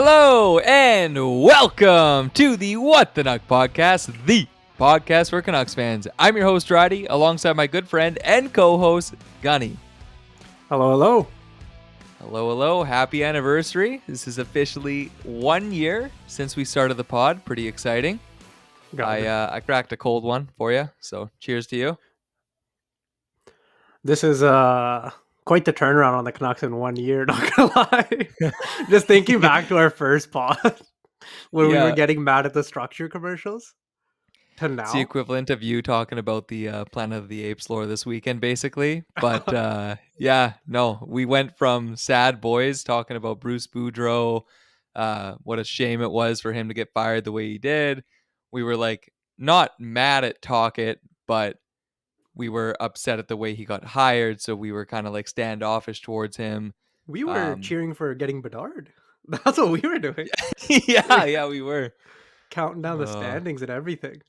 Hello and welcome to the What the Nuck podcast, the podcast for Canucks fans. I'm your host, Roddy, alongside my good friend and co-host, Gunny. Hello, hello. Hello, hello. Happy anniversary. This is officially 1 year since we started the pod. Pretty exciting. I cracked a cold one for you, so cheers to you. This is quite the turnaround on the Canucks in 1 year, not gonna lie. Just thinking back to our first pod when we were getting mad at the structure commercials to It's the now. equivalent of you talking about the Planet of the Apes lore this weekend, basically. But we went from sad boys talking about Bruce Boudreau, what a shame it was for him to get fired the way he did. We were like not mad at Talkett, but we were upset at the way he got hired. So we were kind of like standoffish towards him. We were cheering for getting Bedard. That's what we were doing. We were counting down the standings and everything.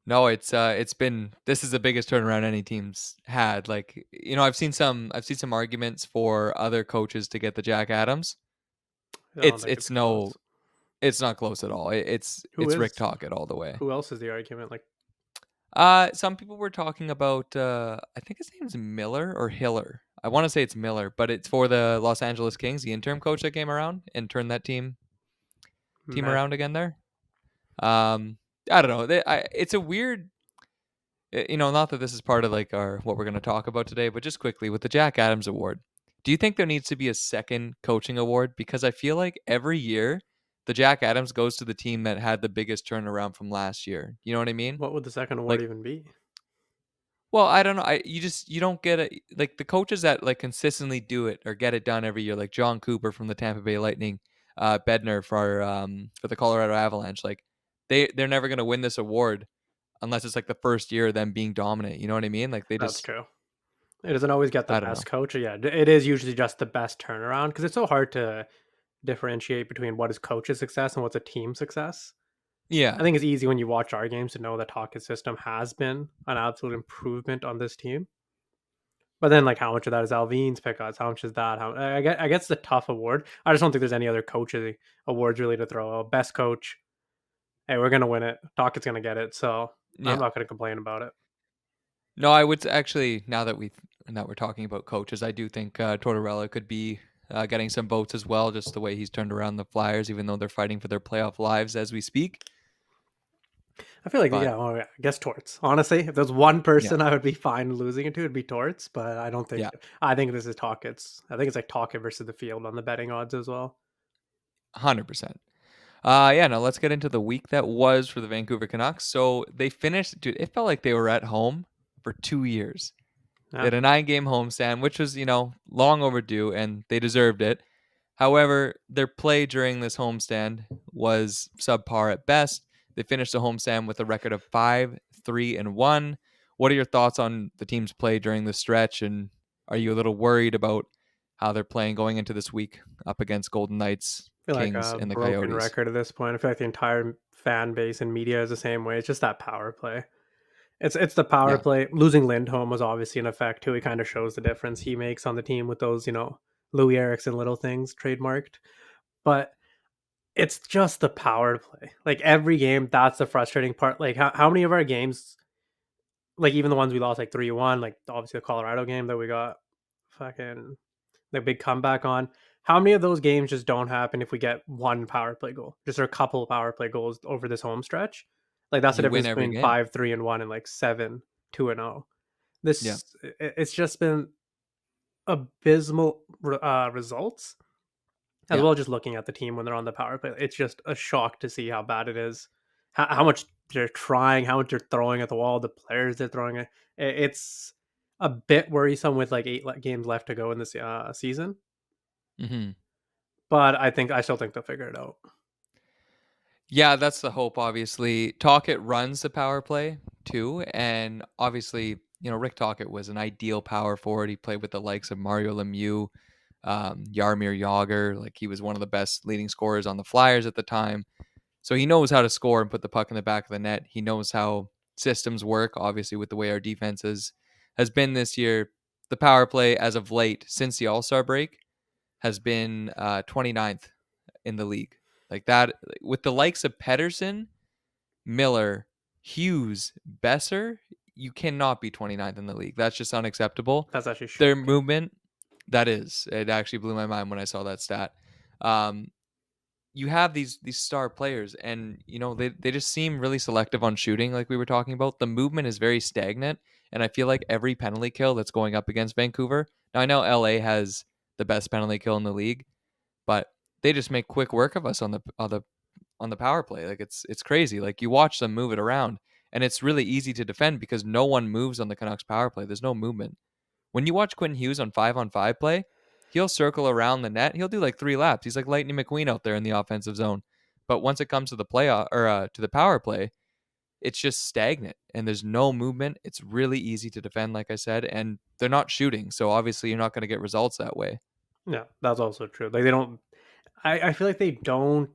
No, this is the biggest turnaround any team's had. Like, I've seen some arguments for other coaches to get the Jack Adams. It's not close at all. It's Rick Tocchet all the way. Who else is the argument? Some people were talking about I think his name's Miller or Hiller. I want to say it's Miller, but it's for the Los Angeles Kings, the interim coach that came around and turned that team around again there. I don't know. It's a weird, not that this is part of like what we're going to talk about today, but just quickly with the Jack Adams Award. Do you think there needs to be a second coaching award? Because I feel like every year the Jack Adams goes to the team that had the biggest turnaround from last year. You know what I mean? What would the second award even be? Well, I don't know. You don't get it. Like the coaches that like consistently do it or get it done every year, like John Cooper from the Tampa Bay Lightning, Bednar for the Colorado Avalanche. Like they're never going to win this award unless it's like the first year of them being dominant. You know what I mean? Like That's true. It doesn't always get the best coach. Yeah, it is usually just the best turnaround because it's so hard to differentiate between what is coach's success and what's a team success. Yeah. I think it's easy when you watch our games to know that Tocchett's system has been an absolute improvement on this team. But then, like, how much of that is Alvin's pickups? How much is that? I guess the tough award. I just don't think there's any other coaches awards really to throw. Best coach. Hey, we're gonna win it. Tocchett's gonna get it, so I'm not gonna complain about it. No, I would actually. Now that we're talking about coaches, I do think Tortorella could be getting some votes as well. Just the way he's turned around the Flyers, even though they're fighting for their playoff lives as we speak. I feel like, I guess Torts. Honestly, if there's one person I would be fine losing it to, it'd be Torts. But I don't think. Yeah. I think this is Tocchett's. I think it's like Tocchet versus the field on the betting odds as well. 100%. Now let's get into the week that was for the Vancouver Canucks. So they finished, dude, it felt like they were at home for 2 years. Yeah. They had a 9-game homestand, which was, long overdue, and they deserved it. However, their play during this homestand was subpar at best. They finished the homestand with a record of 5-3-1. What are your thoughts on the team's play during the stretch, and are you a little worried about how they're playing going into this week up against Golden Knights, Kings, and the Coyotes? Broken record at this point. I feel like the entire fan base and media is the same way. It's just that power play. It's the power play. Losing Lindholm was obviously an effect too. He kind of shows the difference he makes on the team with those, Louis Eriksson little things trademarked. But it's just the power play. Like every game, that's the frustrating part. Like how many of our games, like even the ones we lost like 3-1, like obviously the Colorado game that we got fucking the big comeback on. How many of those games just don't happen if we get one power play goal? Just a couple power play goals over this home stretch. Like that's the difference between 5-3-1 and like 7-2-0. It's just been abysmal results. As well, just looking at the team when they're on the power play, it's just a shock to see how bad it is. How much they're trying, how much they're throwing at the wall, the players they're throwing at. It's a bit worrisome with like 8 games left to go in this season. Mm-hmm. But I still think they'll figure it out. Yeah, that's the hope, obviously. Tocchet runs the power play, too. And obviously, Rick Tocchet was an ideal power forward. He played with the likes of Mario Lemieux, Jaromir Jagr. Like, he was one of the best leading scorers on the Flyers at the time. So he knows how to score and put the puck in the back of the net. He knows how systems work, obviously, with the way our defense has been this year. The power play, as of late, since the All-Star break, has been 29th in the league. Like that, with the likes of Pedersen, Miller, Hughes, Besser, you cannot be 29th in the league. That's just unacceptable. That's actually Their shocking. movement, that is, it actually blew my mind when I saw that stat. Um, you have these star players, and they just seem really selective on shooting, like we were talking about. The movement is very stagnant, and I feel like every penalty kill that's going up against Vancouver. Now I know LA has the best penalty kill in the league, but they just make quick work of us on the power play. Like it's crazy. Like you watch them move it around, and it's really easy to defend because no one moves on the Canucks power play. There's no movement. When you watch Quinn Hughes on 5-on-5 play, he'll circle around the net. He'll do like 3 laps. He's like Lightning McQueen out there in the offensive zone. But once it comes to the play or to the power play, it's just stagnant and there's no movement. It's really easy to defend, like I said, and they're not shooting, so obviously you're not going to get results that way. Yeah, that's also true. Like they don't. I feel like they don't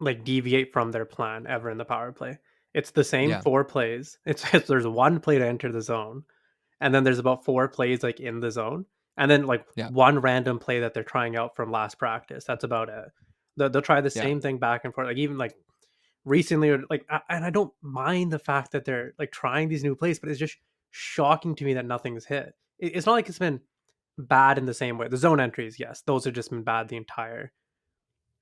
like deviate from their plan ever in the power play. It's the same Yeah, 4 plays. It's there's one play to enter the zone, and then there's about 4 plays like in the zone, and then like yeah, one random play that they're trying out from last practice. That's about it. They'll try the yeah. same thing back and forth. Like even like recently, or like, and I don't mind the fact that they're like trying these new plays, but it's just shocking to me that nothing's hit. It's not like it's been bad in the same way. The zone entries, yes, those have just been bad the entire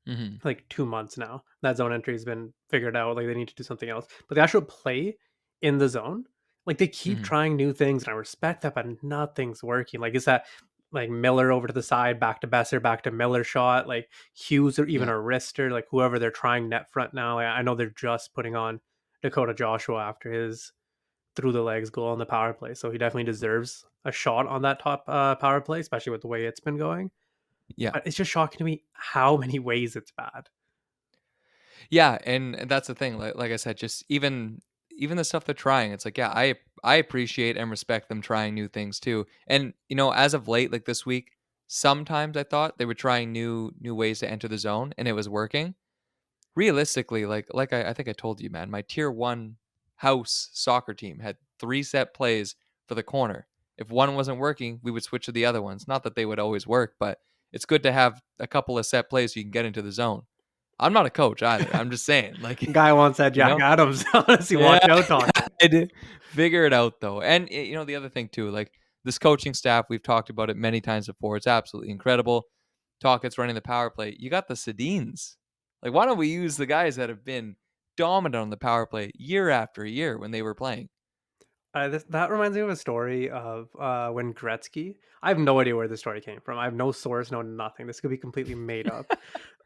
Mm-hmm. like 2 months now. That zone entry has been figured out. Like they need to do something else. But the actual play in the zone, like they keep Mm-hmm. trying new things, and I respect that, but nothing's working. Like is that like Miller over to the side, back to Besser, back to Miller shot, like Hughes or even Yeah, a wrister, like whoever they're trying net front now. Like, I know they're just putting on Dakota Joshua after his through the legs goal on the power play. So he definitely deserves a shot on that top power play, especially with the way it's been going. yeah. But it's just shocking to me how many ways it's bad. Yeah, and that's the thing. Like I said, just even the stuff they're trying, it's like, yeah, I appreciate and respect them trying new things too. And as of late, like this week, sometimes I thought they were trying new ways to enter the zone, and it was working. Realistically, like I think I told you, man, my tier one house soccer team had 3 set plays for the corner. If one wasn't working, we would switch to the other ones. Not that they would always work, but it's good to have a couple of set plays so you can get into the zone. I'm not a coach either. I'm just saying, like, Guy once said you Jack know, Adams. Honestly, yeah, watch out talking. I did figure it out though. And the other thing too, like this coaching staff, we've talked about it many times before. It's absolutely incredible. Talkett's running the power play. You got the Sedins. Like, why don't we use the guys that have been dominant on the power play year after year when they were playing? That reminds me of a story of when Gretzky. I have no idea where the story came from. I have no source, no nothing. This could be completely made up.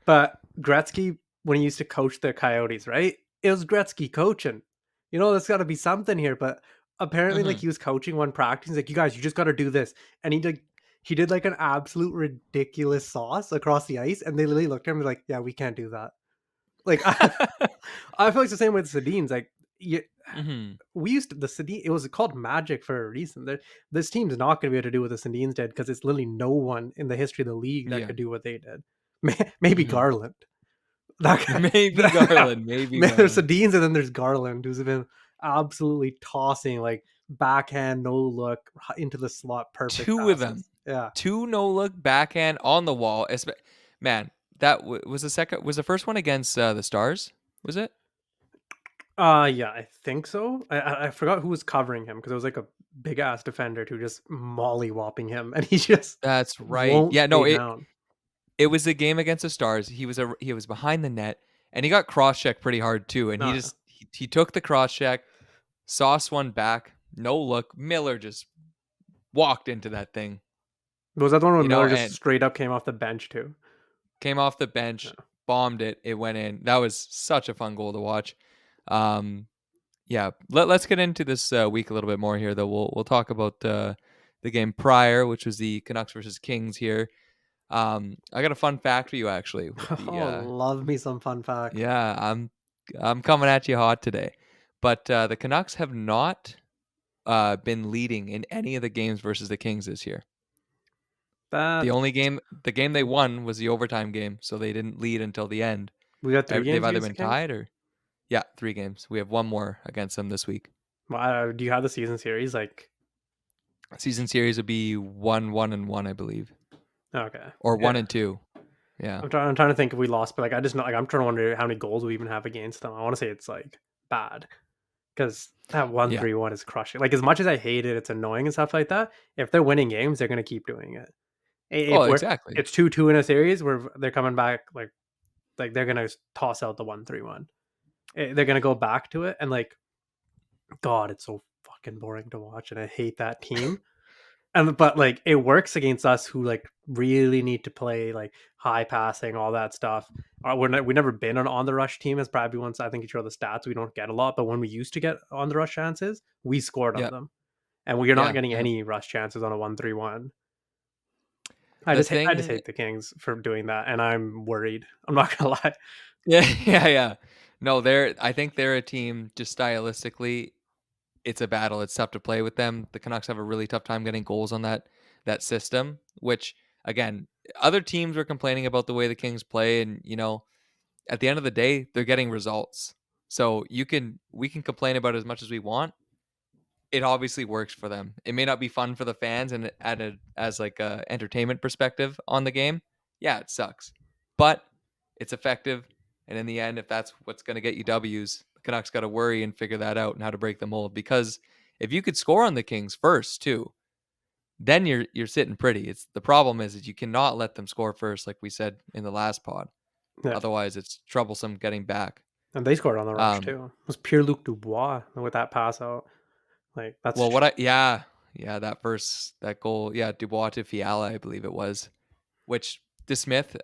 But Gretzky, when he used to coach the Coyotes, right? It was Gretzky coaching. There's got to be something here. But apparently, like Hmm. he was coaching one practice. He's like, "You guys, you just got to do this," and he did like an absolute ridiculous sauce across the ice, and they literally looked at him and like, "Yeah, we can't do that." Like I feel like it's the same with Sedin's. Like you, Hmm. we used to, the Sedin. It was called Magic for a reason. This team's not going to be able to do what the Sedins did because it's literally no one in the history of the league that Yeah. could do what they did. Maybe Hmm. Garland. That guy, Maybe Garland. Maybe there's Garland. Sedins and then there's Garland, who's been absolutely tossing like backhand, no look into the slot, perfect Two of them. passes. Yeah. Two no look backhand on the wall. Man, that was the second. Was the first one against the Stars? Was it? Yeah, I think so. I forgot who was covering him because it was like a big ass defender who just mollywopping him, and he just That's right. won't Yeah. No. stay It down. it was the game against the Stars. He was behind the net, and he got cross checked pretty hard too. And he No, just he took the cross check, sauced one back, no look. Miller just walked into that thing, was that the one when Miller just and straight up came off the bench too? came off the bench, Yeah. bombed it. It went in. That was such a fun goal to watch. Um, yeah. Let's get into this week a little bit more here, though. We'll talk about the game prior, which was the Canucks versus Kings here. I got a fun fact for you actually with the Oh, love me some fun facts. yeah, I'm coming at you hot today. But the Canucks have not been leading in any of the games versus the Kings this year. That The game they won was the overtime game, so they didn't lead until the end. we got three They've games either against been the Kings. tied or yeah, 3 games. We have one more against them this week. Do you have the season series? Like, Season series would be 1-1-1, I believe. Okay. or one Yeah. and two. Yeah. I'm trying to think if we lost, but like I just know like I'm trying to wonder how many goals we even have against them. I want to say it's like bad because that one Yeah. three one is crushing. Like as much as I hate it, it's annoying and stuff like that. If they're winning games, they're gonna keep doing it. If Oh, we're exactly. it's 2-2 in a series where they're coming back like they're gonna toss out the 1-3-1. They're gonna go back to it and like God, it's so fucking boring to watch, and I hate that team. And but like it works against us who like really need to play like high passing, all that stuff. We never been an on the rush team. As probably once I think you show the stats, we don't get a lot. But when we used to get on the rush chances, we scored on Yep. them, and we are not Yeah. getting Yeah. any rush chances on a 1-3-1. The I just thing hate the Kings for doing that, and I'm worried. I'm not gonna lie. Yeah, yeah, yeah. No, I think they're a team just stylistically, it's a battle. It's tough to play with them. The Canucks have a really tough time getting goals on that system, which again, other teams were complaining about the way the Kings play and, at the end of the day, they're getting results. So, we can complain about it as much as we want. It obviously works for them. It may not be fun for the fans and as like a entertainment perspective on the game. Yeah, it sucks. But it's effective. And in the end, if that's what's going to get you W's, the Canucks got to worry and figure that out and how to break the mold. Because if you could score on the Kings first too, then you're sitting pretty. It's the problem is you cannot let them score first, like we said in the last pod. Yeah, Otherwise, it's troublesome getting back. and they scored on the rush Um, too. It was Pierre Luc Dubois with that pass out. Like that's Well, yeah, that goal, yeah, Dubois to Fiala, I believe it was, which DeSmith,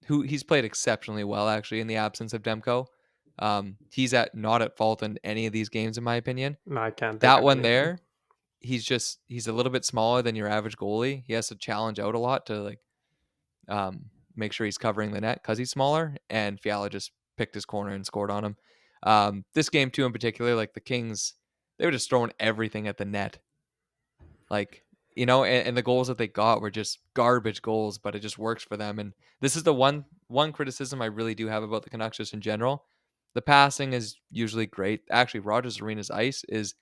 who he's played exceptionally well actually in the absence of Demko. He's not at fault in any of these games in my opinion. I can't think That of one anything. there, he's a little bit smaller than your average goalie. He has to challenge out a lot to like make sure he's covering the net because he's smaller. And Fiala just picked his corner and scored on him. This game too in particular, like the Kings, they were just throwing everything at the net. Like, and the goals that they got were just garbage goals, but it just works for them. And this is the one criticism I really do have about the Canucks just in general. The passing is usually great. Actually, Rogers Arena's ice is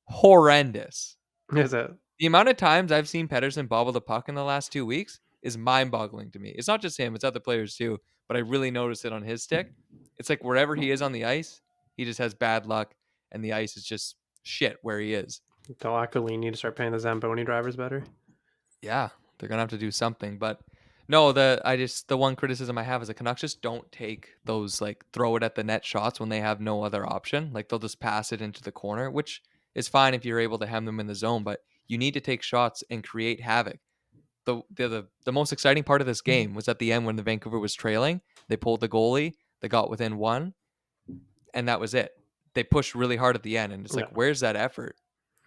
horrendous. Is it? The amount of times I've seen Pedersen bobble the puck in the last 2 weeks is mind-boggling to me. It's not just him; it's other players too. But I really noticed it on his stick. It's like wherever he is on the ice, he just has bad luck, and the ice is just shit where he is. Tell Aquilini need to start paying the Zamboni drivers better. Yeah, they're gonna have to do something. But no, the one criticism I have is the Canucks just don't take those like throw it at the net shots when they have no other option. Like they'll just pass it into the corner, which is fine if you're able to hem them in the zone, but you need to take shots and create havoc. The most exciting part of this game was at the end when the Vancouver was trailing. They pulled the goalie, they got within one, and that was it. They pushed really hard at the end, and it's like, Yeah. where's that effort?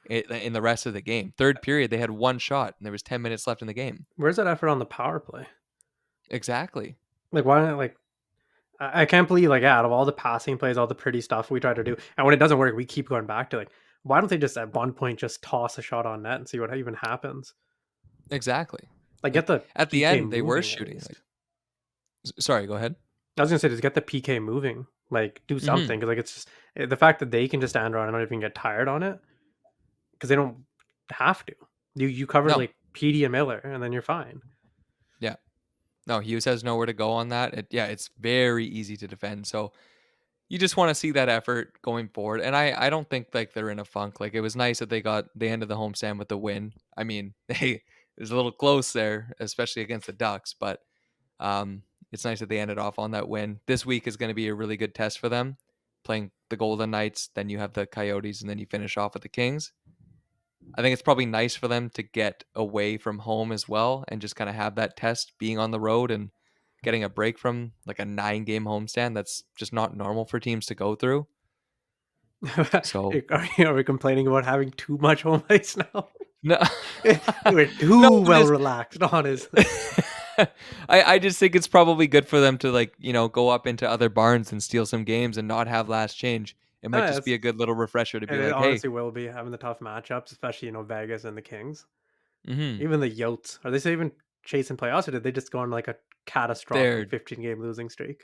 In the rest of the game. Third period, they had one shot, and there was 10 minutes left in the game. Where's that effort on the power play? Exactly. Like why not like I can't believe like yeah, out of all the passing plays, all the pretty stuff we try to do, and when it doesn't work, we keep going back to like why don't they just at one point just toss a shot on net and see what even happens? Exactly. Like get Like the at the PK end, they were moving at shooting. Like, least. sorry, go ahead. I was gonna say just get the PK moving. Like do Hmm. something because like it's just the fact that they can just stand around and not even get tired on it because they don't have to. You cover No. like PD and Miller and then you're fine. Yeah. No, Hughes has nowhere to go on that. Yeah, it's very easy to defend. So you just want to see that effort going forward. And I don't think like they're in a funk. Like it was nice that they ended the homestand with the win. I mean, it was a little close there, especially against the Ducks, but it's nice that they ended off on that win. This week is going to be a really good test for them, playing the Golden Knights. Then you have the Coyotes, and then you finish off with the Kings. I think it's probably nice for them to get away from home as well and just kind of have that test being on the road and getting a break from like a 9-game homestand. That's just not normal for teams to go through. So Are we complaining about having too much home ice now? no, We're no, too I'm well just relaxed, honestly. I just think it's probably good for them to like, go up into other barns and steal some games and not have last change. It might just be It's, a good little refresher to be and it like, hey, honestly will be having the tough matchups, especially Vegas and the Kings. mhm, Even the Yotes, are they still even chasing playoffs, or did they just go on like a catastrophic they're 15-game losing streak?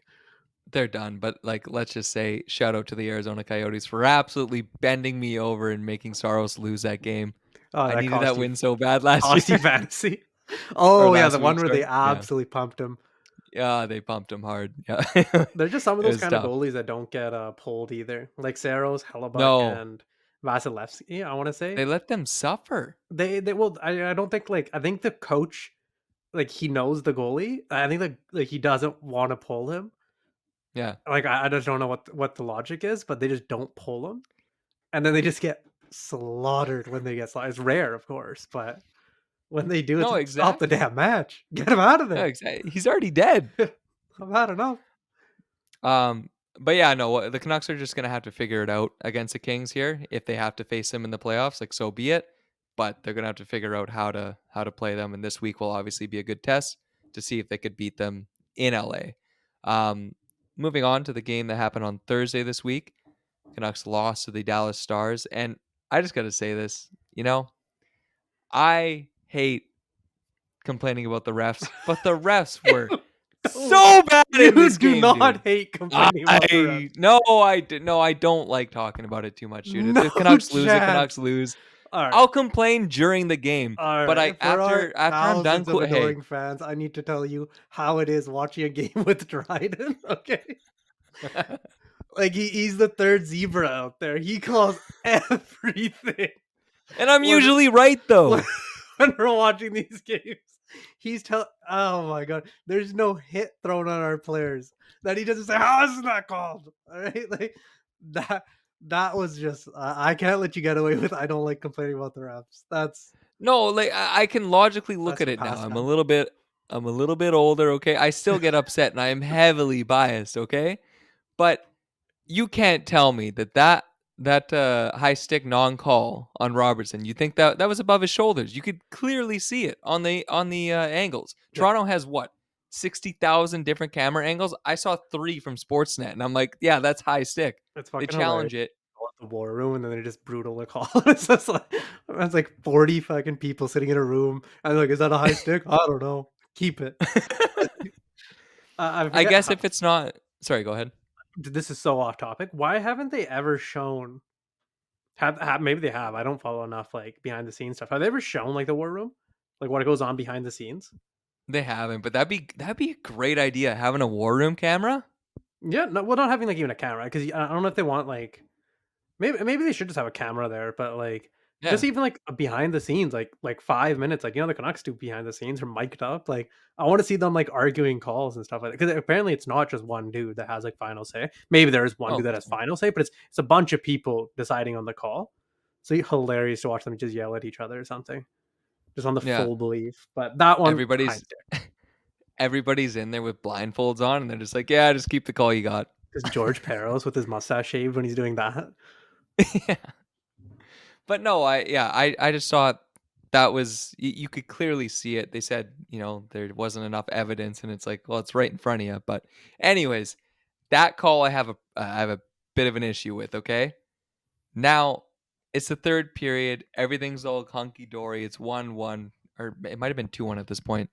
they're done. But like, let's just say shout out to the Arizona Coyotes for absolutely bending me over and making Saros lose that game. Oh, I that needed that cost you win so bad last cost you year. fantasy. or Oh yeah, the last one week, where they sorry. Yeah. absolutely pumped him. Yeah, they pumped him hard. Yeah. They're just some of It those was kind of tough. goalies that don't get pulled either, like Saros, Hellebuck, No, and Vasilevsky. I want to say they let them suffer. they will. I don't think like I think the coach like he knows the goalie. I think like he doesn't want to pull him. Yeah. Like I just don't know what the logic is, but they just don't pull him, and then they just get slaughtered when they get slaughtered. It's rare, of course, but when they do, it's No, like stop the exactly. damn match, get him out of No, there. exactly. He's already dead. I've had enough. Um, but yeah, no, the Canucks are just gonna have to figure it out against the Kings here. If they have to face them in the playoffs, like so be it. But they're gonna have to figure out how to play them, and this week will obviously be a good test to see if they could beat them in LA. Um, moving on to the game that happened on Thursday this week, Canucks lost to the Dallas Stars, and I just gotta say this, I hate complaining about the refs, but the refs were No, so bad in you this do game, dude. not hate complaining about the refs. I don't like talking about it too much, dude. If the No Canucks lose, the Canucks chance. lose. All I'll right. complain during the game, All but I right. For our after I'm done, thousands of hey. adoring fans, I need to tell you how it is watching a game with Dryden. Okay. Like he's the third zebra out there. He calls everything. And I'm When usually right when, though. when we're watching these games, he's oh my god, there's no hit thrown on our players that he doesn't say, how is that called? All right, like that that was just I can't let you get away with I don't like complaining about the refs. No, like I can logically look That's at your it now. pastime. I'm a little bit older, okay? I still get upset and I am heavily biased, okay? But you can't tell me that high stick non-call on Robertson. You think that was above his shoulders? You could clearly see it on the angles. Yeah, Toronto has what 60,000 different camera angles. I saw 3 from Sportsnet, and I'm like, yeah, that's high stick. it's They fucking hilarious. challenge it. Go at the war room and then they're just brutal to call. It's just like that's like 40 fucking people sitting in a room. And like, is that a high stick? I don't know. Keep it. I I forget guess how if it's not, sorry, go ahead. this is so off topic. Why haven't they ever shown have maybe they have. I don't follow enough like behind the scenes stuff. Have they ever shown like the war room? Like what goes on behind the scenes? They haven't, but that'd be a great idea having a war room camera. Yeah, no, well, not having like even a camera because I don't know if they want like maybe they should just have a camera there, but like just Yeah. even like a behind the scenes, like 5 minutes, like the Canucks do behind the scenes or mic'd up. Like I want to see them like arguing calls and stuff like that because apparently it's not just one dude that has like final say. Maybe there is one Oh, dude that for has sure. final say, but it's a bunch of people deciding on the call. So hilarious to watch them just yell at each other or something, just on the Yeah. full belief. But that one, high Everybody's stick. everybody's in there with blindfolds on, and they're just like, yeah, just keep the call you got. Just George Peros with his mustache shaved when he's doing that. Yeah. But no, I just thought that was you could clearly see it. They said, there wasn't enough evidence, and it's like, well, it's right in front of you. But anyways, that call I have a bit of an issue with, okay? Now, it's the third period. Everything's all hunky dory. It's 1-1, or it might have been 2-1 at this point.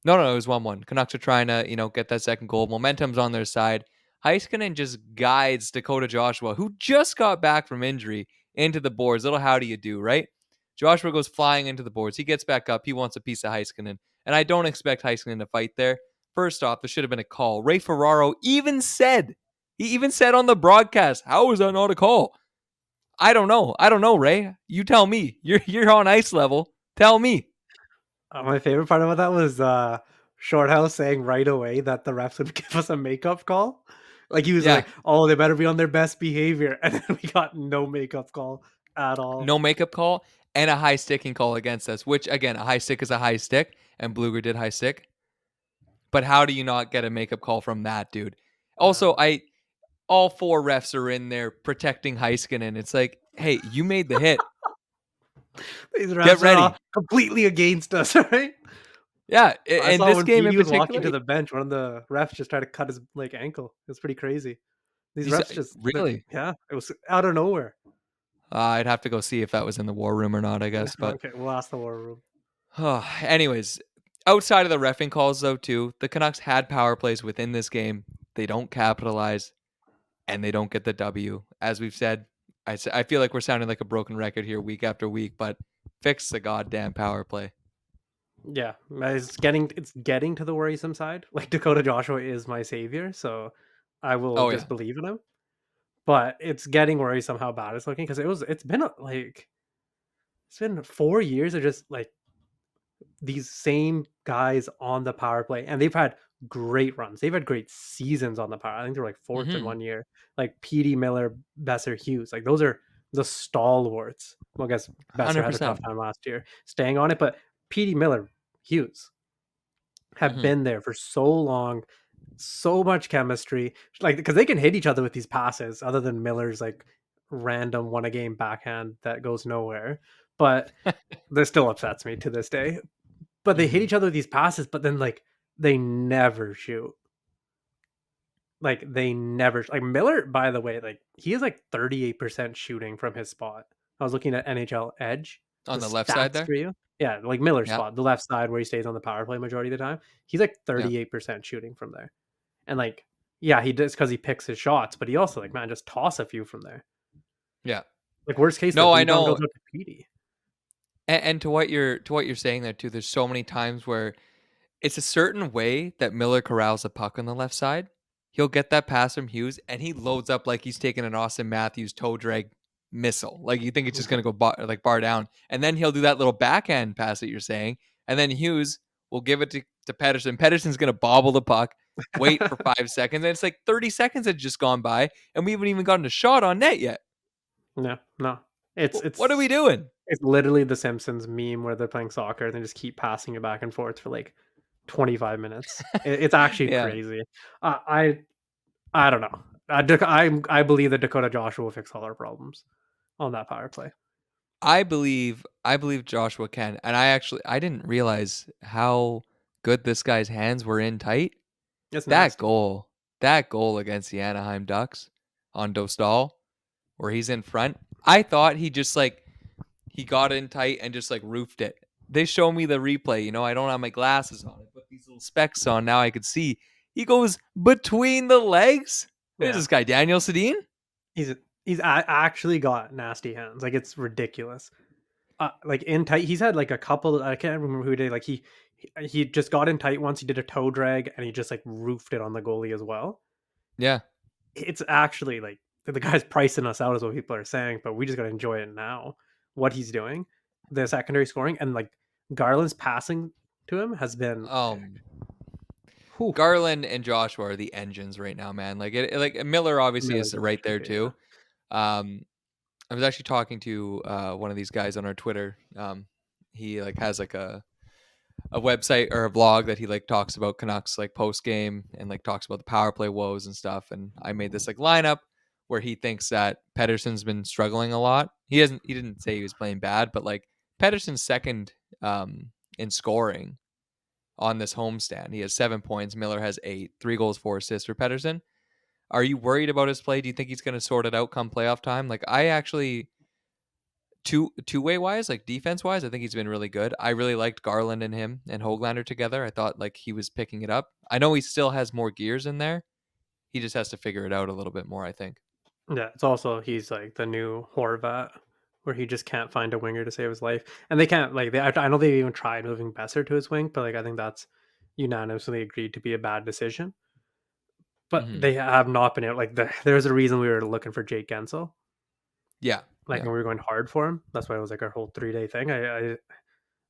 No, it was 1-1. Canucks are trying to, get that second goal. Momentum's on their side. Heiskanen just guides Dakota Joshua, who just got back from injury, into the boards. Little how do you do, right? Joshua goes flying into the boards. He gets back up. He wants a piece of Heiskanen. And I don't expect Heiskanen to fight there. First off, there should have been a call. Ray Ferraro he even said on the broadcast, how is that not a call? I don't know, Ray. You tell me. You're on ice level. Tell me. My favorite part about that was Shorthouse saying right away that the refs would give us a makeup call. Like he was Yeah. like, "Oh, they better be on their best behavior," and then we got no makeup call at all. No makeup call and a high sticking call against us, which again, a high stick is a high stick, and Bluger did high stick. But how do you not get a makeup call from that, dude? Also, Uh, all 4 refs are in there protecting Heiskanen. It's like, hey, you made the hit. these Get refs are all ready. completely against us, right? Yeah, I in saw this when game in PD was walking particular, to the bench, one of the refs just tried to cut his like ankle. It was pretty crazy. These you said, refs just, really? yeah, it was out of nowhere. I'd have to go see if that was in the war room or not, I guess. But Okay, we'll ask the war room. anyways, outside of the reffing calls, though, too, the Canucks had power plays within this game. They don't capitalize, and they don't get the W. As we've said, I feel like we're sounding like a broken record here week after week, but fix the goddamn power play. Yeah, it's getting to the worrisome side. Like Dakota Joshua is my savior, so I will Oh yeah. just believe in him. But it's getting worrisome how bad it's looking because it's been 4 years of just like these same guys on the power play, and they've had great runs. They've had great seasons on the power. I think they're like fourth in Mm-hmm. 1 year. Like Petey, Miller, Besser, Hughes. Like those are the stalwarts. Well, I guess Besser had a tough 100%. time last year staying on it, but Petey, Miller, Hughes have Mm-hmm. been there for so long, so much chemistry. Like because they can hit each other with these passes, other than Miller's like random one a game backhand that goes nowhere. But this still upsets me to this day. But they hit Mm-hmm. each other with these passes, but then like they never shoot. Like they never like Miller, by the way, like he is like 38% shooting from his spot. I was looking at NHL Edge, the On the left side stats there. for you. Yeah, like Miller's Yeah. spot, the left side where he stays on the power play majority of the time. He's like Yeah. 38% shooting from there. And like, yeah, he does because he picks his shots, but he also like, man, just toss a few from there. Yeah. Like worst case, the No, I rebound know. goes out to Petey. And to what you're saying there too, there's so many times where it's a certain way that Miller corrals a puck on the left side. He'll get that pass from Hughes and he loads up like he's taking an Austin Matthews toe drag missile. Like you think it's just Yeah. gonna go bar down. And then he'll do that little backhand pass that you're saying. And then Hughes will give it to Pedersen. Pedersen's gonna bobble the puck, wait for 5 seconds, and it's like 30 seconds had just gone by, and we haven't even gotten a shot on net yet. No, no. It's What are we it's doing? it's literally the Simpsons meme where they're playing soccer and they just keep passing it back and forth for like 25 minutes. It's actually Yeah. crazy. Uh, I I don't know. I believe that Dakota Joshua will fix all our problems on that power play. I believe Joshua can. And I didn't realize how good this guy's hands were in tight. It's That nasty. goal, that goal against the Anaheim Ducks on Dostal, where he's in front. I thought he got in tight and just like roofed it. They show me the replay. I don't have my glasses on. I put these little specs on. Now I could see. He goes between the legs. Who's Yeah, this guy? Daniel Sedin? actually got nasty hands. Like it's ridiculous. Like in tight, he's had like a couple. I can't remember who he did. Like he just got in tight once. He did a toe drag and he just like roofed it on the goalie as well. Yeah. It's actually like the guy's pricing us out, is what people are saying, but we just got to enjoy it now. What he's doing, the secondary scoring, and like Garland's passing to him has been. Whew, Garland and Joshua are the engines right now, man. Like Miller obviously Miller's is a right legend there too. Yeah. too. Um, I was actually talking to one of these guys on our Twitter. He like has like a website or a blog that he like talks about Canucks like post game and like talks about the power play woes and stuff. And I made this like lineup where he thinks that Pedersen's been struggling a lot. He didn't say he was playing bad, but like Pedersen's second in scoring on this homestand. He has 7 points. Miller has 8, 3 goals, 4 assists for Pedersen. Are you worried about his play? Do you think he's going to sort it out come playoff time? Like I actually two-way wise, like defense wise, I think he's been really good. I really liked Garland and him and Hoglander together. I thought like he was picking it up. I know he still has more gears in there. He just has to figure it out a little bit more, I think. Yeah, it's also he's like the new Horvat, where he just can't find a winger to save his life, and they can't like I know they even tried moving Besser to his wing, but like I think that's unanimously agreed to be a bad decision. But Hmm. they have not been able. Like there's a reason we were looking for Jake Gensel, Yeah, like yeah, and we were going hard for him. That's why it was like our whole 3 day thing. I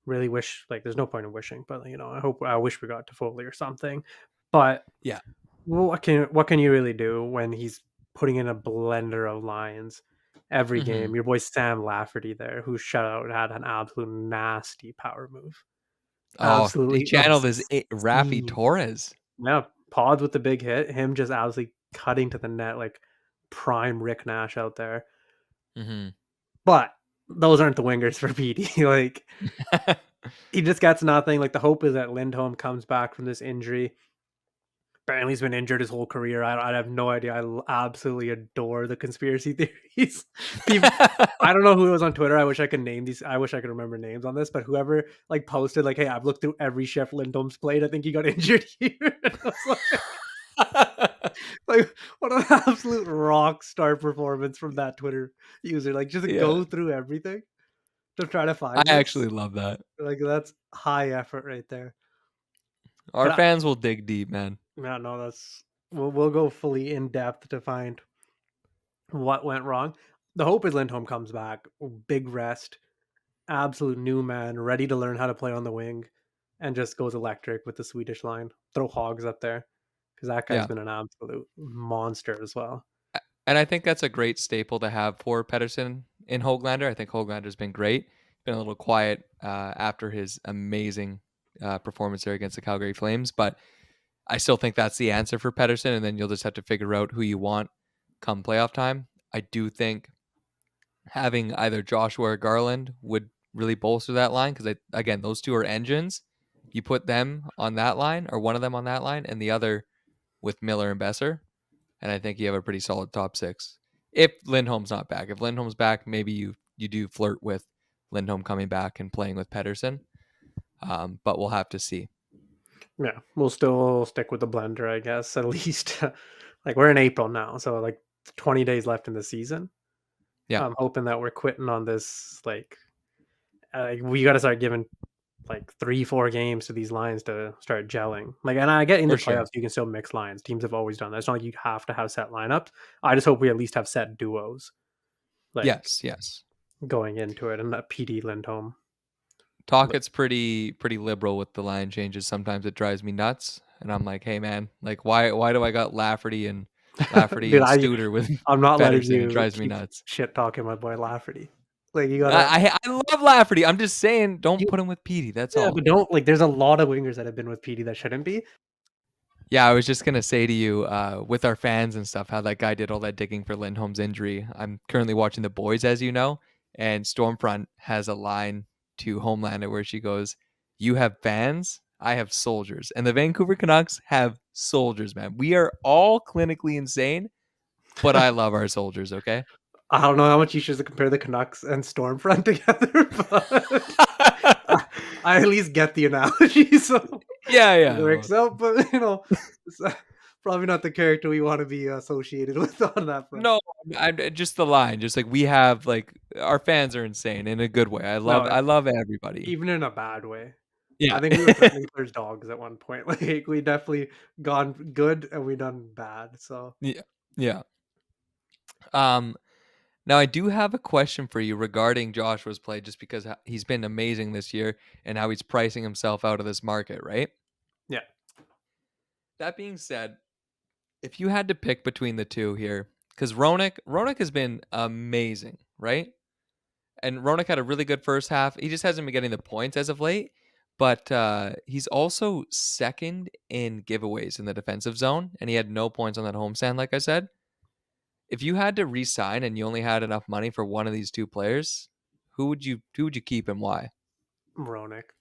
really wish like there's no point in wishing, but I wish we got to Foley or something. But yeah. what can you really do when he's putting in a blender of lines every Hmm. game? Your boy Sam Lafferty there, who shut out had an absolute nasty power move, Oh, he absolutely channeled his Raffy obscene. Torres. Yeah, Pods with the big hit, him just absolutely cutting to the net like prime Rick Nash out there. Hmm. But those aren't the wingers for PD. Like he just gets nothing. Like the hope is that Lindholm comes back from this injury. Apparently, he's been injured his whole career. I have no idea. Absolutely adore the conspiracy theories. People, I don't know who it was on Twitter. I wish I could name these. I wish I could remember names on this. But whoever like posted like, "Hey, I've looked through every chef Lindholm's played. I think he got injured here." And I was like, what an absolute rock star performance from that Twitter user. Like, just Yeah. go through everything. to try to I find actually this. love that. Like that's high effort right there. Our But fans will dig deep, man. no, no, that's we'll go fully in depth to find what went wrong. The hope is Lindholm comes back, big rest, absolute new man, ready to learn how to play on the wing, and just goes electric with the Swedish line. Throw Hogs up there because that guy's Yeah. been an absolute monster as well. And I think that's a great staple to have for Pedersen in Hoglander. I think Hoglander's been great. Been a little quiet after his amazing performance there against the Calgary Flames, but I still think that's the answer for Pedersen. And then you'll just have to figure out who you want come playoff time. I do think having either Joshua or Garland would really bolster that line because, again, those two are engines. You put them on that line, or one of them on that line, and the other with Miller and Besser, and I think you have a pretty solid top six. If Lindholm's not back, if Lindholm's back, maybe you do flirt with Lindholm coming back and playing with Pedersen, but we'll have to see. Yeah, we'll still stick with the blender, I guess. At least, like we're in April now, so like 20 days left in the season. Yeah, I'm hoping that we're quitting on this. Like, we got to start giving like 3-4 games to these lines to start gelling. Like, and I get in the for sure. playoffs, you can still mix lines. Teams have always done that. It's not like you have to have set lineups. I just hope we at least have set duos, like Yes, yes. going into it, and that PD Lindholm. But Talkett's pretty liberal with the line changes. Sometimes it drives me nuts, and I'm like, hey man, like why do I got Lafferty dude, and Studer with I'm not letting Pedersen? It you drives me keep nuts. shit talking my boy Lafferty. Like you gotta, I love Lafferty. I'm just saying, don't you put him with Petey. That's yeah, all. but don't like. There's a lot of wingers that have been with PD that shouldn't be. Yeah, I was just gonna say to you, with our fans and stuff, how that guy did all that digging for Lindholm's injury. I'm currently watching The Boys, as you know, and Stormfront has a line to Homelander where she goes, "You have fans, I have soldiers," and the Vancouver Canucks have soldiers, man. We are all clinically insane, but I love our soldiers. Okay. I don't know how much you should compare the Canucks and Stormfront together, but I at least get the analogy, so Yeah, it yeah. Well, works out. But it's probably not the character we want to be associated with on that front. no, just the line, just like we have, like our fans are insane in a good way. No, I love everybody. even in a bad way. Yeah. I think we were threatening each other's dogs at one point. Like we definitely gone good and we done bad. So Yeah. Yeah. Um, Now I do have a question for you regarding Joshua's play, just because he's been amazing this year and how he's pricing himself out of this market, right? yeah, That being said, if you had to pick between the two here, because Roenick has been amazing, right? And Roenick had a really good first half. He just hasn't been getting the points as of late, but he's also second in giveaways in the defensive zone, and he had no points on that homestand, like I said. If you had to re-sign and you only had enough money for one of these two players, who would you keep and why? Moronic.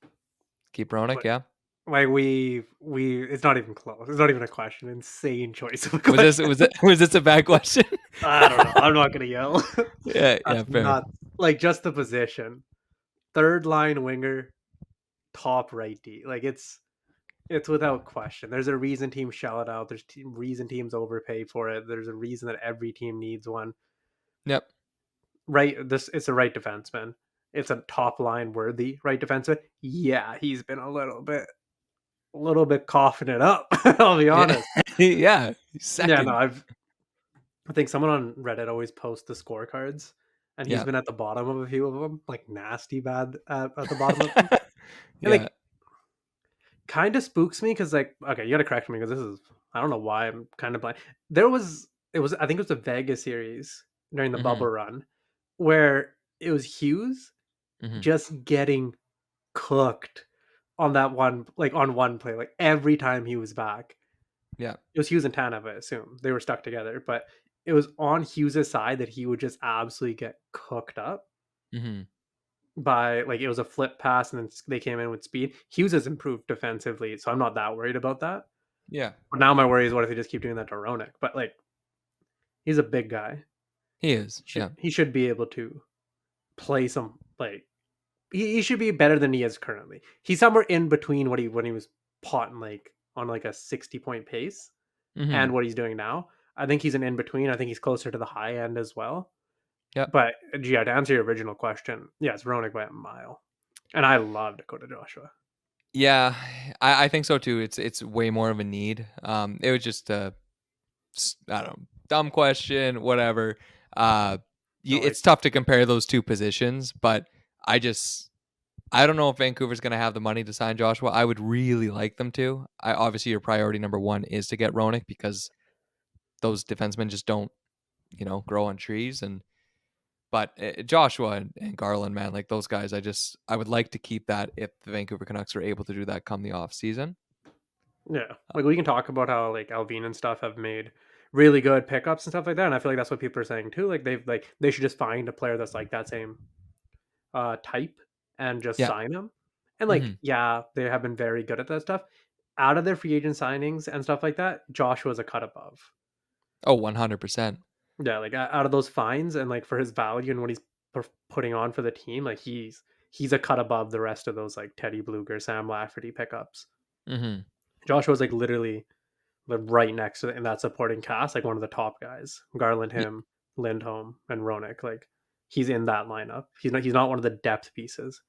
Keep Roenick, yeah. Like we it's not even close. It's not even a question. Insane choice of a Was this question. was it was this a bad question? I don't know. I'm not gonna yell. Yeah, yeah, That's fair. nuts. Like just the position. Third line winger, top right D. Like it's without question. There's a reason teams shell it out. There's reason teams overpay for it. There's a reason that every team needs one. Yep. Right, this it's a right defenseman. It's a top line worthy right defenseman. Yeah, he's been a little bit coughing it up. I'll be Yeah. honest. Yeah. Yeah, no, Second. I think someone on Reddit always posts the scorecards, and he's Yeah. been at the bottom of a few of them, like nasty bad at the bottom of them. And Yeah. like kind of spooks me because like okay, you got to correct me because this is I don't know why I'm kind of blind. It was I think it was a Vegas series during the bubble Mhm. run where it was Hughes Mhm. just getting cooked on that one like on one play like every time he was back. Yeah. It was Hughes and Tanev, I assume. They were stuck together, but it was on Hughes' side that he would just absolutely get cooked up Mhm. by like it was a flip pass and then they came in with speed. Hughes has improved defensively, so I'm not that worried about that. Yeah. But now my worry is what if they just keep doing that to Ronick? But like he's a big guy. He is. Should Yeah. he should be able to play some like he should be better than he is currently. He's somewhere in between what he when he was potting like on like a 60-point pace and Mhm. what he's doing now. I think he's an in between. I think he's closer to the high end as well. Yep. But yeah, to answer your original question, yes, Roenick by a mile, and I love Dakota Joshua. Yeah, I think so too. It's way more of a need. It was just a I don't know, dumb question, whatever. Uh, No, like it's tough to compare those two positions, but I just I don't know if Vancouver's going to have the money to sign Joshua. I would really like them to. I obviously your priority number one is to get Roenick because those defensemen just don't grow on trees. And but Joshua and Garland, man, like those guys, I would like to keep that if the Vancouver Canucks are able to do that come the off season. yeah, like we can talk about how like Alvin and stuff have made really good pickups and stuff like that, and I feel like that's what people are saying too. Like they should just find a player that's like that same type and just Yeah. sign him. And like Hmm. yeah, they have been very good at that stuff. Out of their free agent signings and stuff like that, Joshua's a cut above. Oh, 100%. Yeah, like out of those fines and like for his value and what he's putting on for the team, like he's a cut above the rest of those like Teddy Bluger, Sam Lafferty pickups. Hmm. Joshua's like literally like right next to in that supporting cast, like one of the top guys. Garland, him, Lindholm, and Ronick. Like he's in that lineup. He's not one of the depth pieces.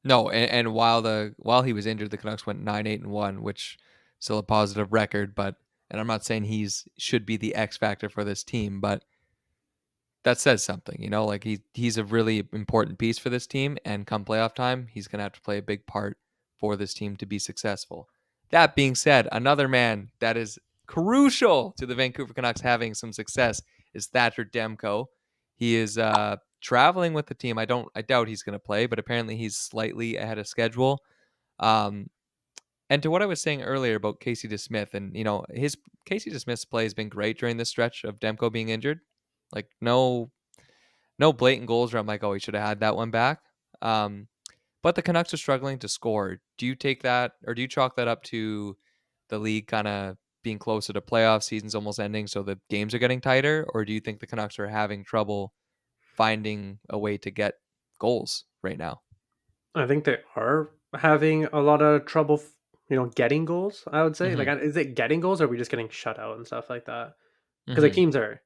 No, and while he was injured, the Canucks went 9-8-1, which still a positive record. But and I'm not saying should be the X factor for this team, but that says something, like he's a really important piece for this team, and come playoff time, he's gonna have to play a big part for this team to be successful. That being said, another man that is crucial to the Vancouver Canucks having some success is Thatcher Demko. He is traveling with the team. I doubt he's gonna play, but apparently he's slightly ahead of schedule. Um, and to what I was saying earlier about Casey DeSmith, and his Casey DeSmith's play has been great during this stretch of Demko being injured. Like no blatant goals where I'm like, oh, he should have had that one back. Um, but the Canucks are struggling to score. Do you take that, or do you chalk that up to the league kind of being closer to playoff seasons almost ending, so the games are getting tighter, or do you think the Canucks are having trouble finding a way to get goals right now? I think they are having a lot of trouble, getting goals. I would say, like, Hmm. is it getting goals, or are we just getting shut out and stuff like that? Because like Hmm. teams are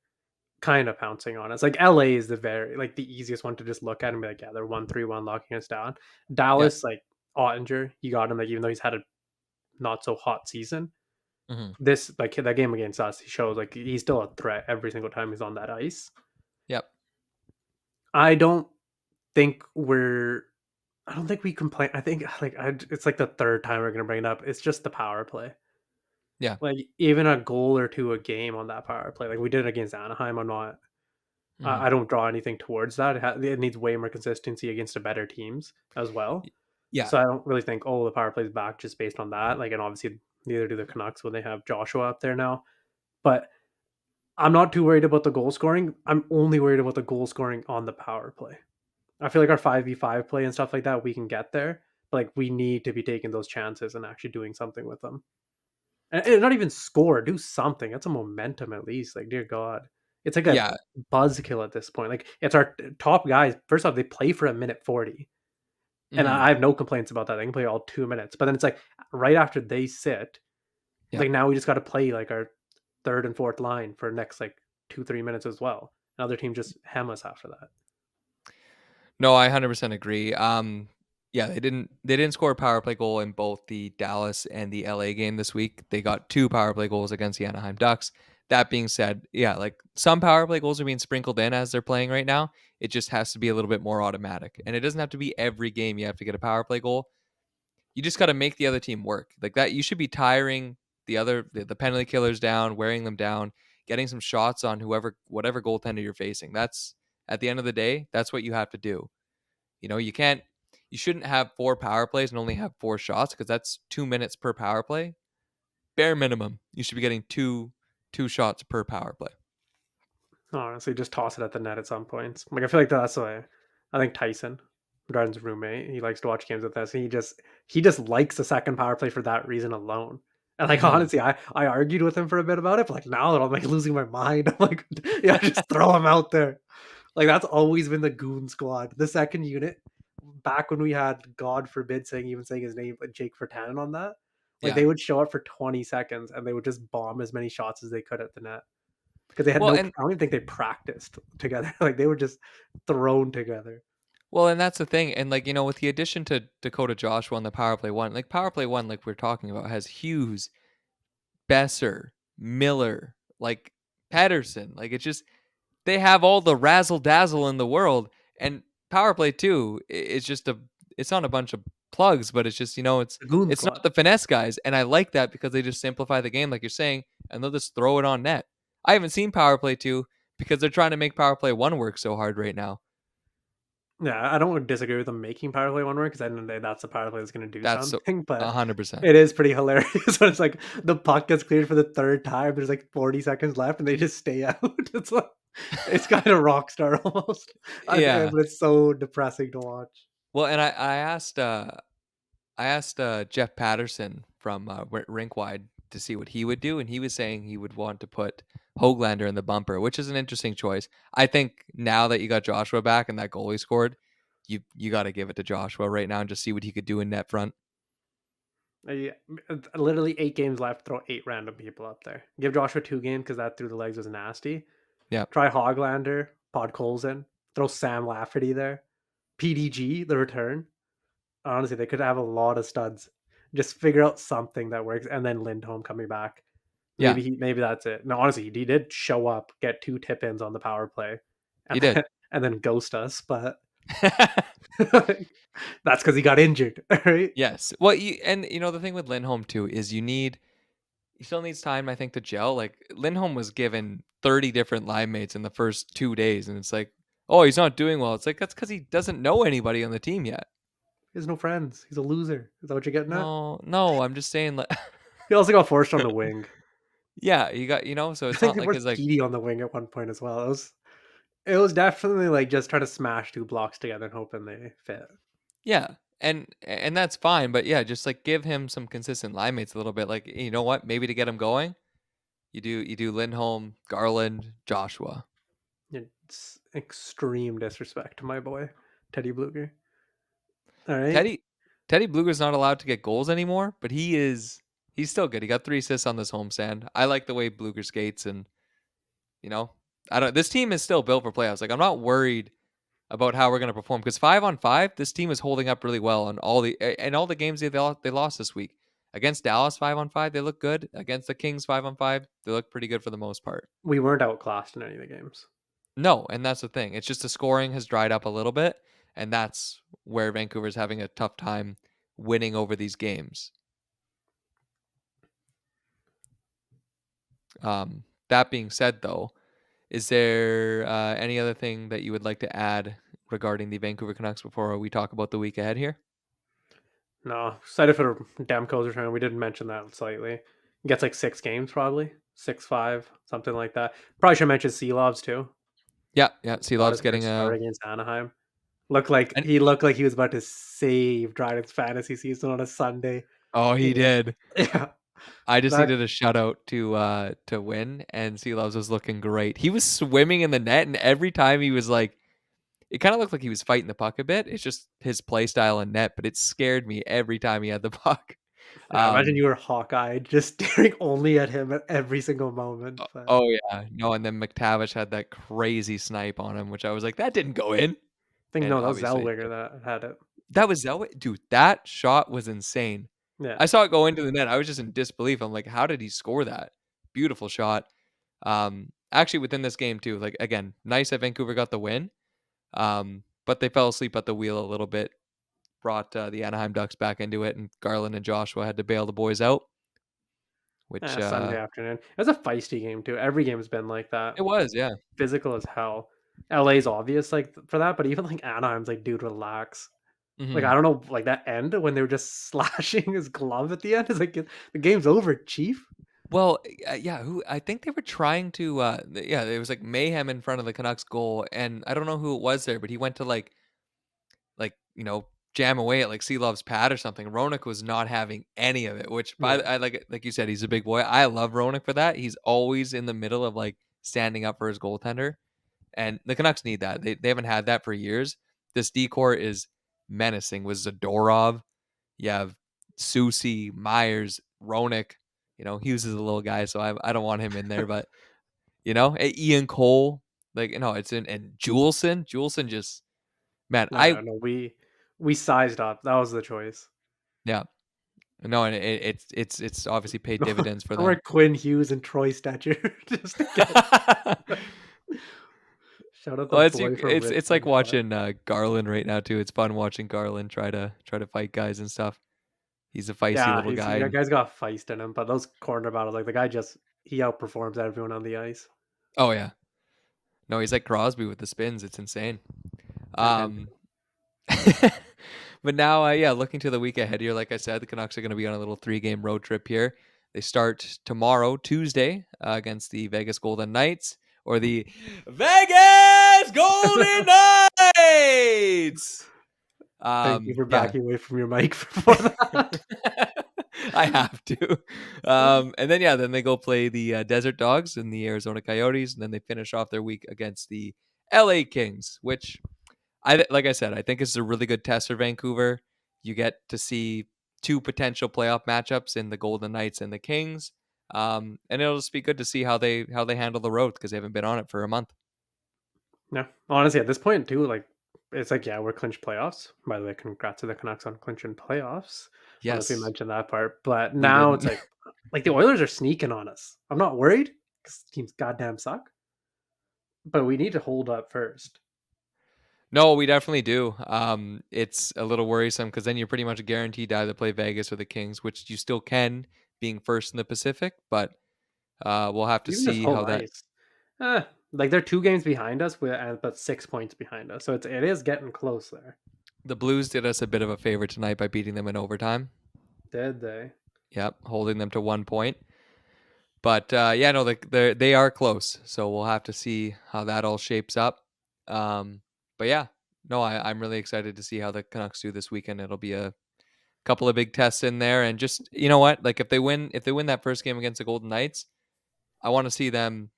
kind of pouncing on us. Like LA is the easiest one to just look at and be like, yeah, they're 1-3-1 locking us down. Yep. Dallas, like Ottinger, you got him. Like even though he's had a not so hot season, Hmm. this like that game against us, he shows like he's still a threat every single time he's on that ice. Yep. I don't think we're. I don't think we complain. I think it's like the third time we're gonna bring it up. It's just the power play. Yeah. Like even a goal or two a game on that power play, like we did it against Anaheim. I'm not. Hmm. I don't draw anything towards that. It needs way more consistency against the better teams as well. Yeah. So I don't really think, oh, the power play is back just based on that. Like, and obviously neither do the Canucks when they have Joshua up there now. But I'm not too worried about the goal scoring. I'm only worried about the goal scoring on the power play. I feel like our 5v5 play and stuff like that, we can get there. But like we need to be taking those chances and actually doing something with them. And not even score, do something. That's a momentum at least. Like, dear God. It's like a Yeah. buzzkill at this point. Like it's our top guys. First off, they play for a minute 40. And Hmm. I have no complaints about that. They can play all 2 minutes. But then it's like right after they sit, Yep. like now we just got to play like our third and fourth line for next like 2-3 minutes as well. Another team just hem us after that. No, I 100% agree. Yeah, they didn't score a power play goal in both the Dallas and the LA game this week. They got two power play goals against the Anaheim Ducks. That being said, yeah, like some power play goals are being sprinkled in as they're playing right now. It just has to be a little bit more automatic. And it doesn't have to be every game you have to get a power play goal. You just got to make the other team work. Like that you should be tiring the penalty killers down, wearing them down, getting some shots on whatever goaltender you're facing. That's at the end of the day, that's what you have to do. You shouldn't have four power plays and only have four shots because that's 2 minutes per power play. Bare minimum, you should be getting two shots per power play. Honestly, just toss it at the net at some points. Like I feel like that's why I think Tyson, Garden's roommate, he likes to watch games with us. He just likes the second power play for that reason alone. And like Hmm. honestly, I argued with him for a bit about it, but like now that I'm like losing my mind, I'm like, yeah, just throw him out there. Like that's always been the goon squad. The second unit, back when we had God forbid saying his name, but Jake Vertanen on that, like Yeah. they would show up for 20 seconds and they would just bomb as many shots as they could at the net. because they had Well, no. and I don't even think they practiced together. Like they were just thrown together. that's the thing. And like, with the addition to Dakota Joshua on the power play one, like power play one, like we're talking about, has Hughes, Besser, Miller, like Pedersen. Like it's just they have all the razzle dazzle in the world. And power play two, it's just it's not a bunch of plugs, but it's just The Goon it's not Squad. the finesse guys. And I like that because they just simplify the game, like you're saying, and they'll just throw it on net. I haven't seen power play two because they're trying to make power play one work so hard right now. Yeah, I don't disagree with them making power play one work because I know that's the power play that's going to do That's so something. But 100%. it is pretty hilarious when it's like the puck gets cleared for the third time. There's like 40 seconds left, and they just stay out. It's like it's kind of rock star almost. Yeah. But it's so depressing to watch. Well, and I asked Jeff Patterson from Rinkwide to see what he would do, and he was saying he would want to put Hoglander in the bumper, which is an interesting choice. I think now that you got Joshua back and that goal he scored, you got to give it to Joshua right now and just see what he could do in net front. Yeah, literally 8 games left. Throw 8 random people up there. Give Joshua 2 games because that through the legs was nasty. Yeah, Try Hoglander, Podkolzin. Throw Sam Lafferty there. PDG, the return. Honestly, they could have a lot of studs. Just figure out something that works, and then Lindholm coming back. yeah, Maybe that's it. No, honestly, he did show up, get 2 tip-ins on the power play, he and did. then ghost us. But that's because he got injured, right? Yes. Well, the thing with Lindholm too is he still needs time, I think, to gel. Like Lindholm was given 30 different line mates in the first 2 days, and it's like, oh, he's not doing well. It's like that's because he doesn't know anybody on the team yet. He has no friends. He's a loser. Is that what you're getting at? No, no, I'm just saying, like, He also got forced on the wing. yeah, you got, so I it's think not they like forced it's like, Petey on the wing at one point as well. It was definitely like just trying to smash 2 blocks together and hoping they fit. yeah, and that's fine, but yeah, just like give him some consistent line mates a little bit. Like, you know what? Maybe to get him going, you do Lindholm, Garland, Joshua. It's extreme disrespect to my boy Teddy Bluger. All right, Teddy Teddy Bluger's not allowed to get goals anymore, but he's still good. He got 3 assists on this homestand. I like the way Bluger skates, and you know, I don't. This team is still built for playoffs. Like I'm not worried about how we're going to perform because 5-on-5, this team is holding up really well on all the games they lost this week. Against Dallas 5-on-5, they look good. Against the Kings 5-on-5, they look pretty good for the most part. we weren't outclassed in any of the games. No, and that's the thing. It's just the scoring has dried up a little bit, and that's where Vancouver's having a tough time winning over these games. That being said, though, is there any other thing that you would like to add regarding the Vancouver Canucks before we talk about the week ahead here? No, excited for Demko's return. We didn't mention that slightly. He gets like 6 games probably, 6-5, something like that. Probably should mention Seelovs too. Yeah, yeah. Got Seelov's his first getting start a. against Anaheim. And, He looked like he was about to save Dryden's fantasy season on a Sunday. oh, he did. Yeah, I just that needed a shutout to win, and Seelovs was looking great. He was swimming in the net, and every time he was like, it kind of looked like he was fighting the puck a bit. It's just his play style in net, but it scared me every time he had the puck. yeah. Imagine Um, you were Hawkeye, just staring only at him at every single moment. But oh yeah, no, and then McTavish had that crazy snipe on him, which I was like, that didn't go in, I think and no, that was obviously it Zellweger did. that had it. That was Zelway, dude. That shot was insane. Yeah, I saw it go into the net. I was just in disbelief. I'm like, how did he score that? Beautiful shot. Actually, within this game too. Like again, nice that Vancouver got the win. But they fell asleep at the wheel a little bit. Brought the Anaheim Ducks back into it, and Garland and Joshua had to bail the boys out. Which Sunday afternoon. It was a feisty game too. Every game's been like that. it was, yeah. Physical as hell. LA's obvious like for that, but even like Anaheim's like, dude, relax. Like Hmm. I don't know, like that end when they were just slashing his glove at the end is like the game's over, Chief. Well, yeah. Who I think they were trying to. Yeah, it was like mayhem in front of the Canucks goal, and I don't know who it was there, but he went to jam away at like Seelov's pad or something. Roenick was not having any of it, which Yeah. I like you said, he's a big boy. I love Roenick for that. He's always in the middle of like standing up for his goaltender. And the Canucks need that. They haven't had that for years. This decor is menacing with Zadorov. You have Susie, Myers, Roenick. Hughes is a little guy, so I don't want him in there. But Ian Cole, it's in and Juleson just man, No, no, no. We sized up. That was the choice. yeah. No, and it's obviously paid dividends for We're them. Quinn Hughes and Troy Stetcher just to get shout out the Well, boy from it's like Richmond. Fuck. watching Garland right now too. It's fun watching Garland try to fight guys and stuff. He's a feisty Yeah, little he's guy, that and guy's got feist in him, but those corner battles, like the guy just he outperforms everyone on the ice. oh yeah, no, he's like Crosby with the spins. It's insane. And him. Um, but now, yeah, looking to the week ahead here, like I said, the Canucks are going to be on a little 3-game road trip here. They start tomorrow, Tuesday, against the Vegas Golden Knights or the Vegas Golden Knights. Thank you for Yeah. backing away from your mic before that. I have to. And then, yeah, then they go play the Desert Dogs and the Arizona Coyotes, and then they finish off their week against the LA Kings, which like I said, I think it's a really good test for Vancouver. You get to see two potential playoff matchups in the Golden Knights and the Kings. And it'll just be good to see how they handle the road because they haven't been on it for a month. Yeah, honestly, at this point too, like it's like yeah, we're clinched playoffs. By the way, congrats to the Canucks on clinching playoffs. Unless we Yes, mentioned that part, but we now it's didn't. like the Oilers are sneaking on us. I'm not worried because teams goddamn suck, but we need to hold up first. No, we definitely do. It's a little worrisome because then you're pretty much guaranteed to either play Vegas or the Kings, which you still can, being first in the Pacific. But we'll have to Even just see home how that. ice. Like they're 2 games behind us, but 6 points behind us, so it is getting close there. The Blues did us a bit of a favor tonight by beating them in overtime. Did they? Yep, holding them to 1 point. But yeah, no, they are close, so we'll have to see how that all shapes up. But yeah, no, I'm really excited to see how the Canucks do this weekend. It'll be a couple of big tests in there, and just what, like if they win that first game against the Golden Knights, I want to see them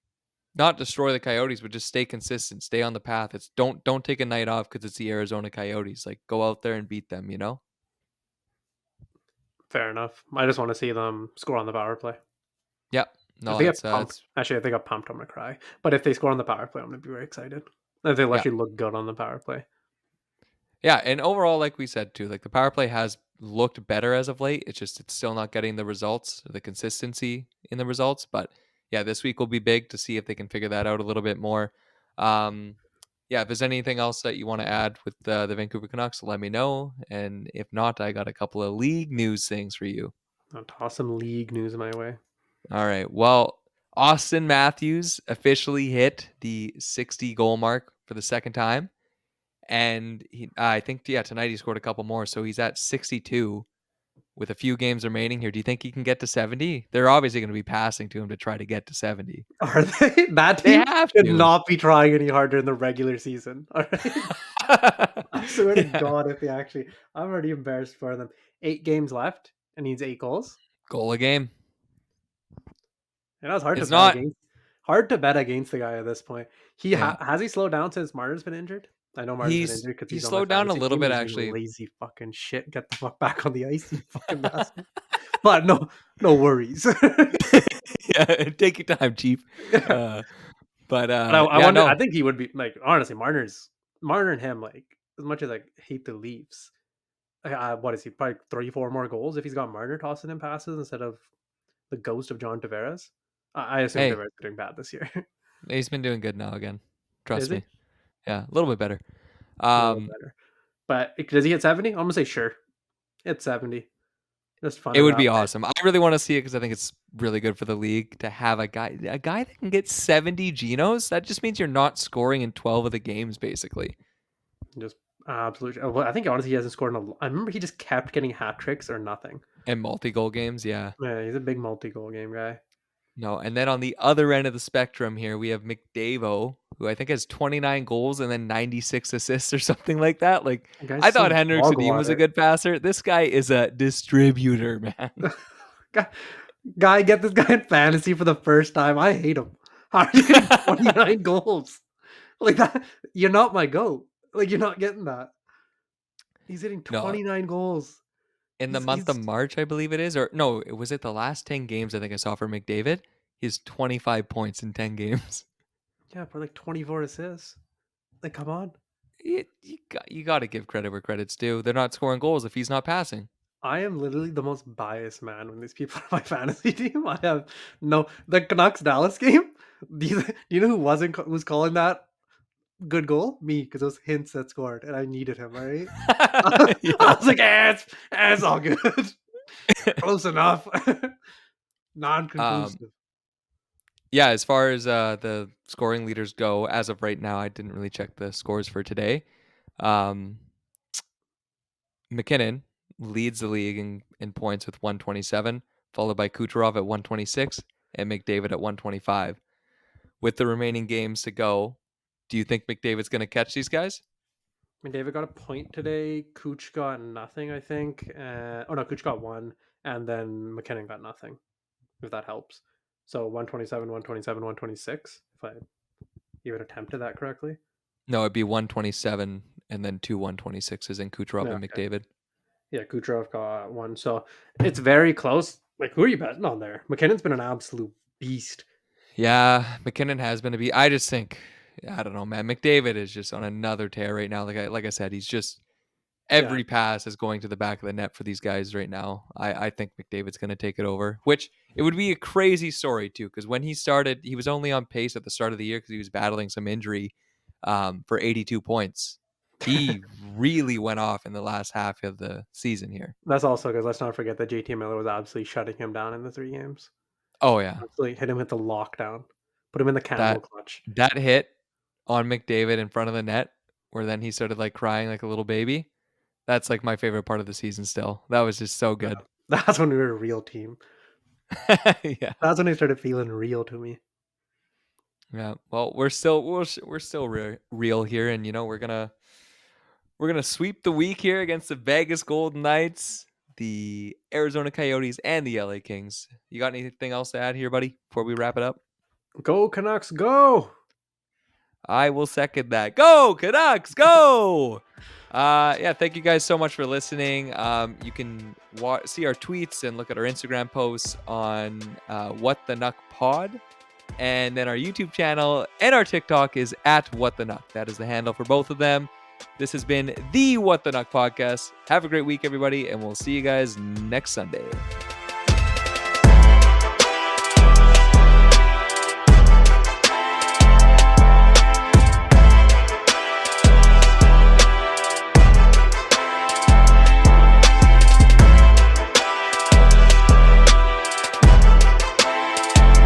not destroy the Coyotes, but just stay consistent, stay on the path. It's don't take a night off because it's the Arizona Coyotes. Like go out there and beat them. Fair enough. I just want to see them score on the power play. Yeah, If no, they get that's pumped, it's actually, if they got pumped, I'm gonna cry. But if they score on the power play, I'm gonna be very excited. If they yeah. actually look good on the power play, Yeah, and overall, like we said too, like the power play has looked better as of late. It's still not getting the results, the consistency in the results. But yeah, this week will be big to see if they can figure that out a little bit more. Um, yeah, if there's anything else that you want to add with the Vancouver Canucks, let me know. And if not, I got a couple of league news things for you. I'll toss some league news my way. All right. Well, Austin Matthews officially hit the 60 goal mark for the second time. And I think, yeah, tonight he scored a couple more. So he's at 62 with a few games remaining here. Do you think he can get to 70? They're obviously going to be passing to him to try to get to 70. Are they? That They team have should to. not be trying any harder in the regular season. All right. I swear to Yeah. God, if they actually, I'm already embarrassed for them. 8 games left and needs 8 goals. Goal a game. And that's hard to It's bet not. against. Hard to bet against the guy at this point. Yeah. Has he slowed down since Martin's been injured? I know Martin's been injured because He's he's on my slowed down a fantasy little team bit, and he's being actually. lazy fucking shit. Get the fuck back on the ice, you fucking bastard. But no worries. Yeah. Take your time, Chief. Yeah. But But I yeah, wonder. I no. think he would be like honestly. Marner and him like as much as I hate the Leafs. What is he? Probably 3, 4 more goals if he's got Marner tossing him passes instead of the ghost of John Tavares. I assume Hey, Tavares is doing bad this year. he's been doing good now again. Is Trust he? me. Yeah, a little bit better. A little Um, better. But does he hit 70? I'm gonna say sure. Hit 70. Just fun it in would that be way. awesome. I really want to see it because I think it's really good for the league to have a guy that can get 70 genos. That just means you're not scoring in 12 of the games, basically. Just absolutely. Well, I think honestly he hasn't scored in a. I remember he just kept getting hat tricks or nothing. And multi-goal games, yeah. Yeah, he's a big multi-goal game guy. No, and then on the other end of the spectrum here, we have McDavid, who I think has 29 goals and then 96 assists or something like that. Like, The guy's I thought so Henrik dog Sedin was a water. good passer. This guy is a distributor, man. guy, guy, get this guy in fantasy for the first time. I hate him. How are you getting 29 goals? Like that, you're not my goat. Like you're not getting that. He's hitting No, 29 goals. in the month of He's March, I believe it is, or no, was it the last 10 games I think I saw for McDavid? He has 25 points in 10 games. Yeah, for like 24 assists. Like, come on. You got to give credit where credit's due. They're not scoring goals if he's not passing. I am literally the most biased man when these people are my fantasy team. I have no the Canucks Dallas game. Do you know who was calling that good goal? Me, because it was Hints that scored, and I needed him. All right, I Yeah. was like, it's all good, close enough, Um, non-conclusive. yeah, as far as the scoring leaders go, as of right now, I didn't really check the scores for today. Um, McKinnon leads the league in points with 127, followed by Kucherov at 126 and McDavid at 125. With the remaining games to go, do you think McDavid's going to catch these guys? I mean, David got a point today. Cooch got nothing, I think. Oh no, Cooch got one, and then McKinnon got nothing. If that helps. So 127, 127, 126. If I even attempted that correctly. No, it'd be 127 and then two 126s in Kucherov Yeah, and okay. McDavid. Yeah, Kucherov got one. So it's very close. Like, who are you betting on there? McKinnon's been an absolute beast. Yeah, McKinnon has been I just think, I don't know, man. McDavid is just on another tear right now. Like I said, he's just Yeah, every pass is going to the back of the net for these guys right now. I think McDavid's going to take it over, which it would be a crazy story too, because when he started, he was only on pace at the start of the year because he was battling some injury for 82 points. He really went off in the last half of the season here. that's also because let's not forget that JT Miller was absolutely shutting him down in the 3 games. Oh yeah, Absolutely hit him with the lockdown. Put him in the cannibal that clutch. that hit on McDavid in front of the net, where then he started like crying like a little baby. That's like my favorite part of the season still. That was just so Yeah. good. That's when we were a real team. Yeah. That's when they started feeling real to me. Yeah. Well, we're still real here, and we're gonna sweep the week here against the Vegas Golden Knights, the Arizona Coyotes, and the LA Kings. You got anything else to add here, buddy? Before we wrap it up, Go Canucks, go! I will second that. Go Canucks, go! Yeah, thank you guys so much for listening. You can see our tweets and look at our Instagram posts on What the Nuck Pod. And then our YouTube channel and our TikTok is at What the Nuck. That is the handle for both of them. This has been the What the Nuck podcast. Have a great week, everybody, and we'll see you guys next Sunday.